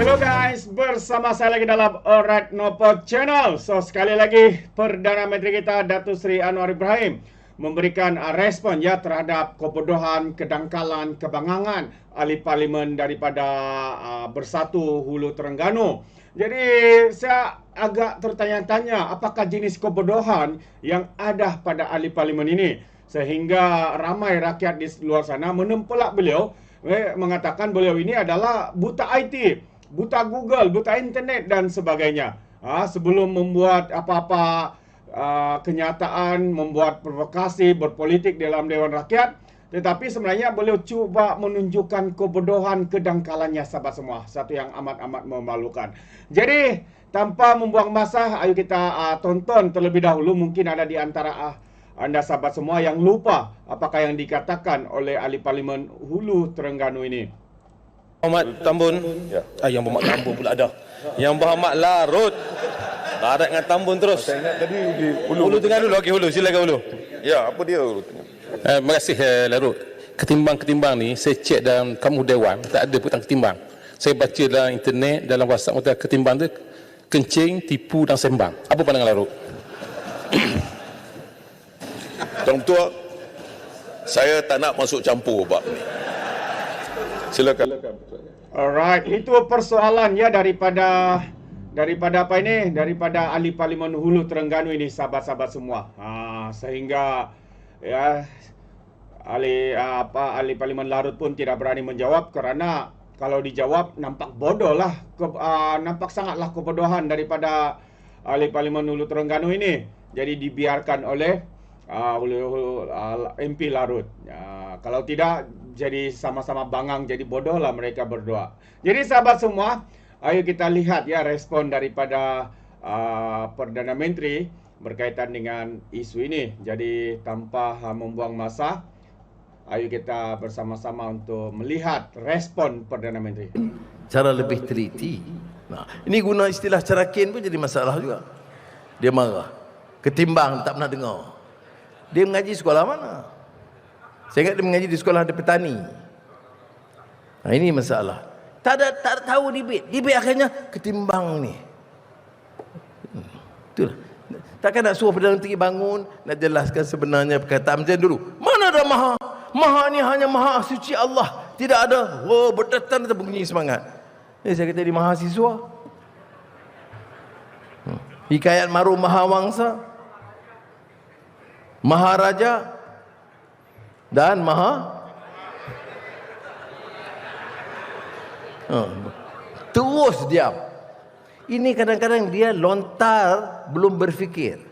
Hello guys, bersama saya lagi dalam Alright Nopo Channel. So sekali lagi Perdana Menteri kita Datuk Seri Anwar Ibrahim memberikan respon ya terhadap kebodohan, kedangkalan, kebangangan ahli parlimen daripada Bersatu Hulu Terengganu. Jadi saya agak tertanya-tanya apakah jenis kebodohan yang ada pada ahli parlimen ini sehingga ramai rakyat di luar sana menempelak beliau mengatakan beliau ini adalah buta IT, buta Google, buta internet dan sebagainya. Sebelum membuat apa-apa kenyataan, membuat provokasi, berpolitik dalam Dewan Rakyat, tetapi sebenarnya beliau cuba menunjukkan kebodohan, kedangkalannya sahabat semua. Satu yang amat-amat memalukan. Jadi, tanpa membuang masa, ayo kita tonton terlebih dahulu. Mungkin ada di antara anda sahabat semua yang lupa apakah yang dikatakan oleh ahli parlimen Hulu Terengganu ini. Muhammad Tambun. Ya. Yang Muhammad Tambun pula ada. Yang Muhammad Larut. Barat dengan Tambun terus. Saya ingat tadi di Hulu. Hulu Terengganu dulu. Okey, Hulu. Silakan Hulu. Ya, apa dia Hulu Terengganu? Terima kasih Larut. Ketimbang-ketimbang ni saya cek dalam kamu Dewan, tak ada putang ketimbang. Saya baca dalam internet, dalam WhatsApp, ketimbang tu kencing, tipu dan sembang. Apa pandangan Larut? Tuan Ketua, saya tak nak masuk campur bab ni. Silakan. Alright, itu persoalan ya daripada apa ini? Daripada ahli parlimen Hulu Terengganu ini sahabat-sahabat semua. Sehingga ya ahli parlimen Larut pun tidak berani menjawab kerana kalau dijawab nampak bodoh lah, nampak sangatlah kebodohan daripada ahli parlimen Hulu Terengganu ini. Jadi dibiarkan oleh MP Larut. Kalau tidak, jadi sama-sama bangang, jadi bodoh lah mereka berdua. Jadi sahabat semua, ayo kita lihat ya respon daripada Perdana Menteri berkaitan dengan isu ini. Jadi tanpa membuang masa, ayo kita bersama-sama untuk melihat respon Perdana Menteri. Cara lebih teliti. Ini guna istilah cerakin pun jadi masalah juga. Dia marah. Ketimbang tak pernah dengar. Dia mengaji sekolah mana? Saya ingat dia mengaji di sekolah ada petani. Ini masalah. Tak tahu debate. Debate akhirnya ketimbang ni. Itulah. Takkan nak suruh Perdana Menteri bangun, nak jelaskan sebenarnya perkataan macam dulu. Mana ada maha? Maha ni hanya maha suci Allah. Tidak ada. Berdatan terbunyi semangat. Saya kata di mahasiswa. Hikayat Maru Mahawangsa, Maharaja dan terus diam. Ini kadang-kadang dia lontar belum berfikir,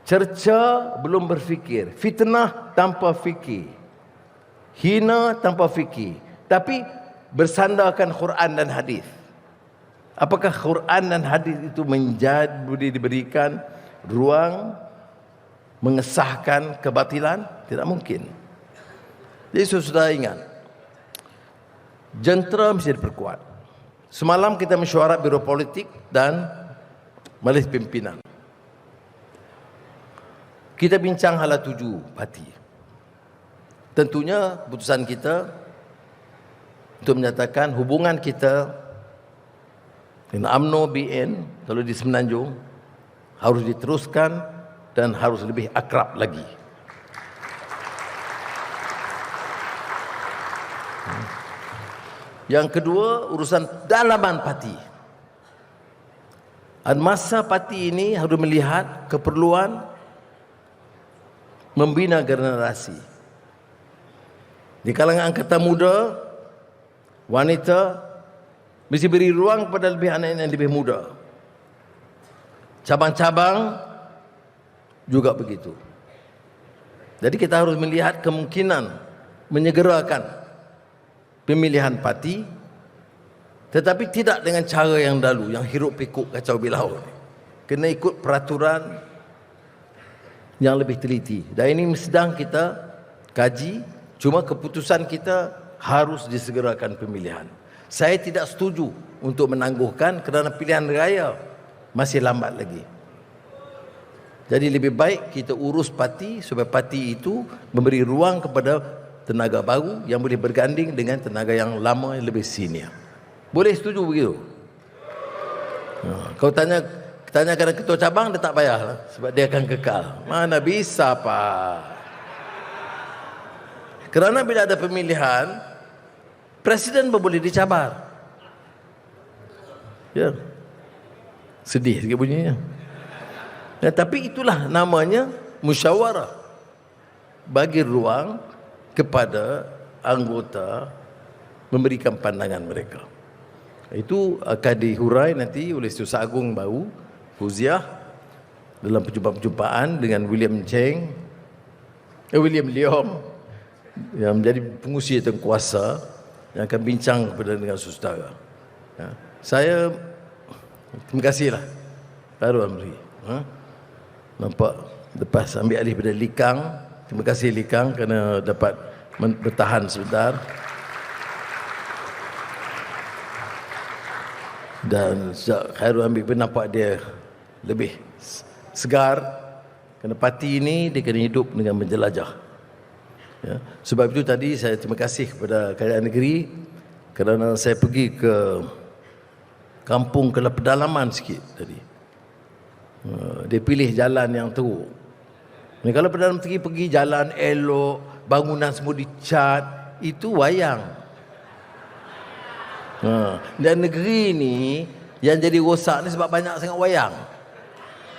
cerca belum berfikir, fitnah tanpa fikir, hina tanpa fikir, tapi bersandarkan Quran dan hadis. Apakah Quran dan hadis itu boleh diberikan ruang mengesahkan kebatilan? Tidak mungkin. Jadi sudah ingat, jentera mesti diperkuat. Semalam kita mesyuarat Biro Politik dan Majlis Pimpinan. Kita bincang hala 7 parti. Tentunya keputusan kita untuk menyatakan hubungan kita dengan UMNO BN kalau di Semenanjung harus diteruskan dan harus lebih akrab lagi. Yang kedua, urusan dalaman parti. Masa parti ini harus melihat keperluan membina generasi. Di kalangan angkatan muda, wanita mesti beri ruang kepada lebih anak yang lebih muda. Cabang-cabang juga begitu. Jadi kita harus melihat kemungkinan menyegerakan pemilihan parti, tetapi tidak dengan cara yang dahulu, yang hiruk pikuk kacau bilau. Kena ikut peraturan yang lebih teliti. Dan ini sedang kita kaji. Cuma keputusan kita harus disegerakan pemilihan. Saya tidak setuju untuk menangguhkan kerana pilihan raya masih lambat lagi. Jadi lebih baik kita urus parti supaya parti itu memberi ruang kepada tenaga baru yang boleh berganding dengan tenaga yang lama yang lebih senior. Boleh setuju begitu? Kau tanyakan ketua cabang, dia tak payah lah, sebab dia akan kekal. Mana bisa Pak? Kerana bila ada pemilihan, presiden pun boleh dicabar. Ya, sedih sikit bunyinya. Ya, tapi itulah namanya musyawarah. Bagi ruang kepada anggota memberikan pandangan mereka. Itu akan dihurai nanti oleh Setiausaha Agung baru, Fauziah, dalam perjumpaan-perjumpaan dengan William Leong yang menjadi pengurusi kuasa yang akan bincang kepada dengan saudara. Ya. Saya terima kasihlah Baru Amri. Nampak lepas ambil alih pada Likang. Terima kasih Likang kerana dapat bertahan sebentar. Dan sejak Khairul ambil pun nampak dia lebih segar. Kerana parti ini dia kena hidup dengan menjelajah. Ya. Sebab itu tadi saya terima kasih kepada Kerajaan Negeri kerana saya pergi ke kampung ke pedalaman sikit tadi. Dia pilih jalan yang teruk. Kalau Perdana Menteri pergi jalan elok, bangunan semua dicat, itu wayang. Dan negeri ni yang jadi rosak ni sebab banyak sangat wayang.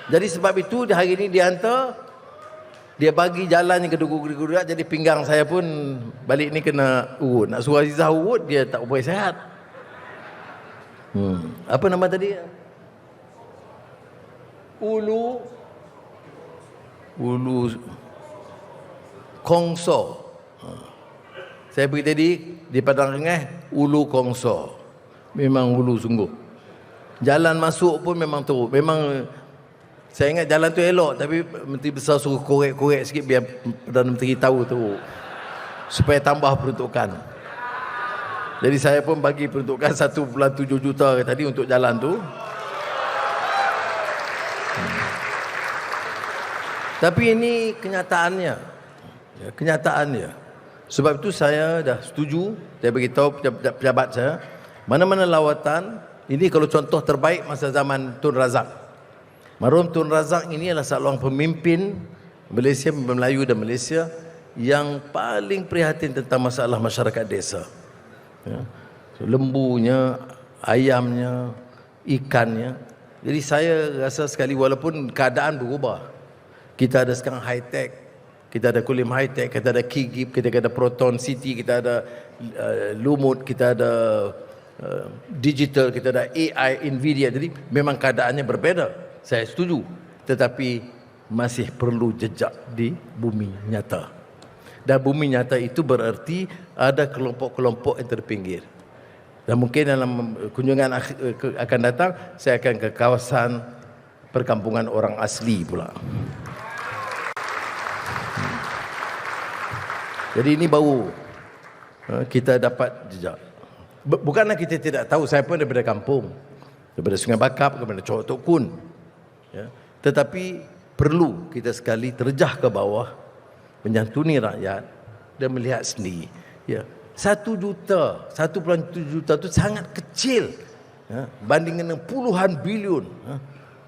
Jadi sebab itu hari ini dia hantar, dia bagi jalan yang kedua-kedua, jadi pinggang saya pun balik ni kena urut. Nak suruh Azizah urut, dia tak boleh sihat. Apa nama tadi? Ulu Kongso. Saya pergi tadi di Padang Rengeh, Ulu Kongso. Memang ulu sungguh. Jalan masuk pun memang teruk. Memang saya ingat jalan tu elok, tapi Menteri Besar suruh korek-korek sikit biar Perdana Menteri tahu teruk, supaya tambah peruntukan. Jadi saya pun bagi peruntukan 1.7 juta tadi untuk jalan tu. Tapi ini kenyataannya. Ya, kenyataannya. Sebab itu saya dah setuju, saya beritahu pejabat saya, mana-mana lawatan, ini kalau contoh terbaik masa zaman Tun Razak. Marhum Tun Razak ini adalah seorang pemimpin Malaysia, Melayu dan Malaysia yang paling prihatin tentang masalah masyarakat desa. Ya. Lembunya, ayamnya, ikannya. Jadi saya rasa sekali walaupun keadaan berubah. Kita ada sekarang high-tech, kita ada Kulim high-tech, kita ada Kigib, kita ada Proton City, kita ada Lumut, kita ada digital, kita ada AI, Nvidia. Jadi memang keadaannya berbeza. Saya setuju. Tetapi masih perlu jejak di bumi nyata. Dan bumi nyata itu berarti ada kelompok-kelompok yang terpinggir. Dan mungkin dalam kunjungan akan datang, saya akan ke kawasan perkampungan orang asli pula. Jadi ini baru kita dapat jejak. Bukanlah kita tidak tahu, saya pun daripada kampung, daripada Sungai Bakap, daripada Cowok Tok Kun. Ya. Tetapi perlu kita sekali terjah ke bawah, menyantuni rakyat dan melihat sendiri. Ya. 1 juta, 1.7 juta itu sangat kecil. Ya. Banding dengan puluhan bilion.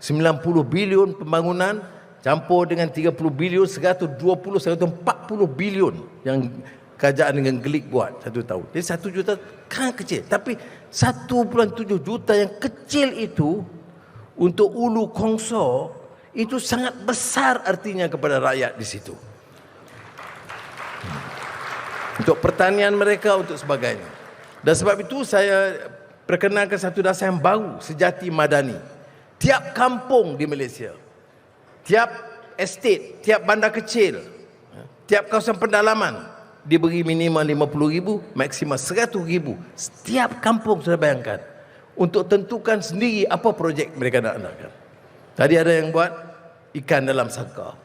90 bilion pembangunan, campur dengan 30 bilion, 120, 140 bilion yang kerajaan dengan Gelik buat 1 tahun. Jadi 1 juta kan kecil. Tapi 1.7 juta yang kecil itu untuk Ulu Kongso itu sangat besar artinya kepada rakyat di situ. Untuk pertanian mereka, untuk sebagainya. Dan sebab itu saya perkenalkan satu dasar yang baru, sejati madani. Tiap kampung di Malaysia, tiap estate, tiap bandar kecil, tiap kawasan pendalaman diberi minimal 50,000, maksimal 100,000. Setiap kampung sudah bayangkan. Untuk tentukan sendiri apa projek mereka nak adakan. Tadi ada yang buat ikan dalam sangkar.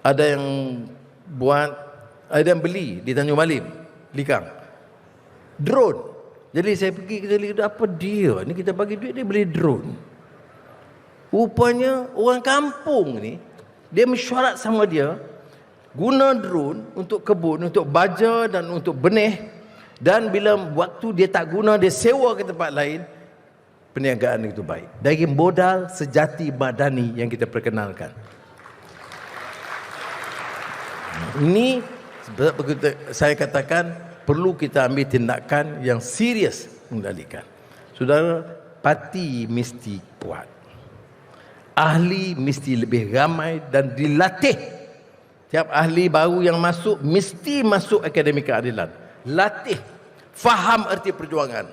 Ada yang buat, ada yang beli di Tanjung Malim, Likang, drone. Jadi saya pergi, kita lihat apa dia ni, kita bagi duit dia beli drone. Rupanya orang kampung ni, dia mesyuarat sama dia, guna drone untuk kebun, untuk baja dan untuk benih, Dan bila waktu dia tak guna, dia sewa ke tempat lain, perniagaan itu baik. Dari modal sejati madani yang kita perkenalkan. Ini sebab saya katakan perlu kita ambil tindakan yang serius mengendalikan. Saudara, parti mesti kuat. Ahli mesti lebih ramai dan dilatih. Tiap ahli baru yang masuk mesti masuk Akademi Keadilan. Latih, faham erti perjuangan,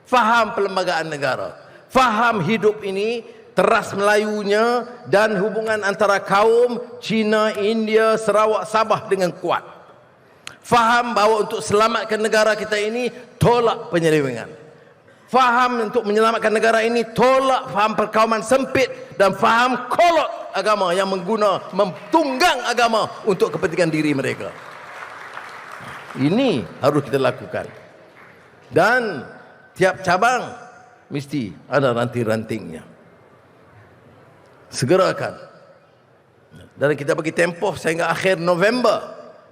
faham perlembagaan negara, faham hidup ini, teras Melayunya dan hubungan antara kaum Cina, India, Sarawak, Sabah dengan kuat. Faham bahawa untuk selamatkan negara kita ini, tolak penyelewengan. Faham untuk menyelamatkan negara ini, tolak faham perkauman sempit dan faham kolot agama yang mentunggang agama untuk kepentingan diri mereka. Ini harus kita lakukan. Dan tiap cabang mesti ada ranting-rantingnya. Segerakan. Dan kita bagi tempoh sehingga akhir November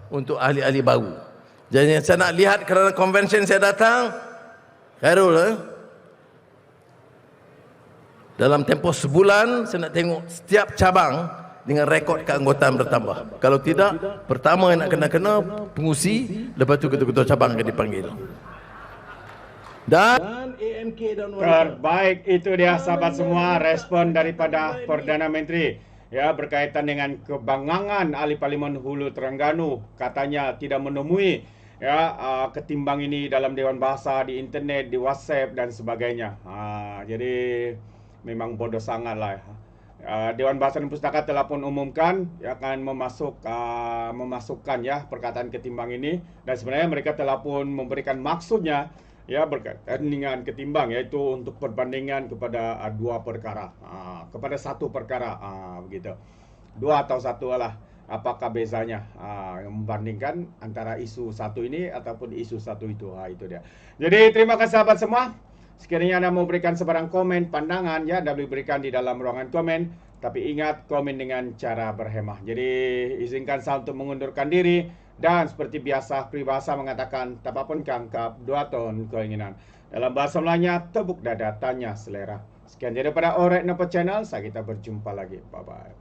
untuk ahli-ahli baru. Jadi saya nak lihat kerana konvensyen saya datang, Khairul, dalam tempoh sebulan saya nak tengok setiap cabang dengan rekod keanggotaan bertambah. Kalau tidak, pertama yang nak kena pengusi, lepas tu ketua-ketua cabang akan dipanggil. Dan AMK dan terbaik, itu dia sahabat semua respon daripada Perdana Menteri ya berkaitan dengan kebangangan ahli Parlimen Hulu Terengganu, katanya tidak menemui ya ketimbang ini dalam Dewan Bahasa, di internet, di WhatsApp dan sebagainya. Jadi memang bodoh sangatlah. Dewan Bahasa dan Pustaka telah pun umumkan akan memasukkan ya perkataan ketimbang ini, dan sebenarnya mereka telah pun memberikan maksudnya ya berkaitan dengan ketimbang, yaitu untuk perbandingan kepada dua perkara, kepada satu perkara, begitu. Dua atau satu lah, apakah bezanya membandingkan antara isu satu ini ataupun isu satu itu. Itu dia. Jadi terima kasih sahabat semua. Sekiranya Anda mau berikan sebarang komen, pandangan ya, Anda boleh berikan di dalam ruangan komen. Tapi ingat, komen dengan cara berhemah. Jadi izinkan saya untuk mengundurkan diri. Dan seperti biasa, peribahasa mengatakan, tapapun kangkap, 2 ton keinginan. Dalam bahasa Melayunya, tepuk dada, tanya selera. Sekian daripada Alright Nopo Channel, saya kita berjumpa lagi. Bye-bye.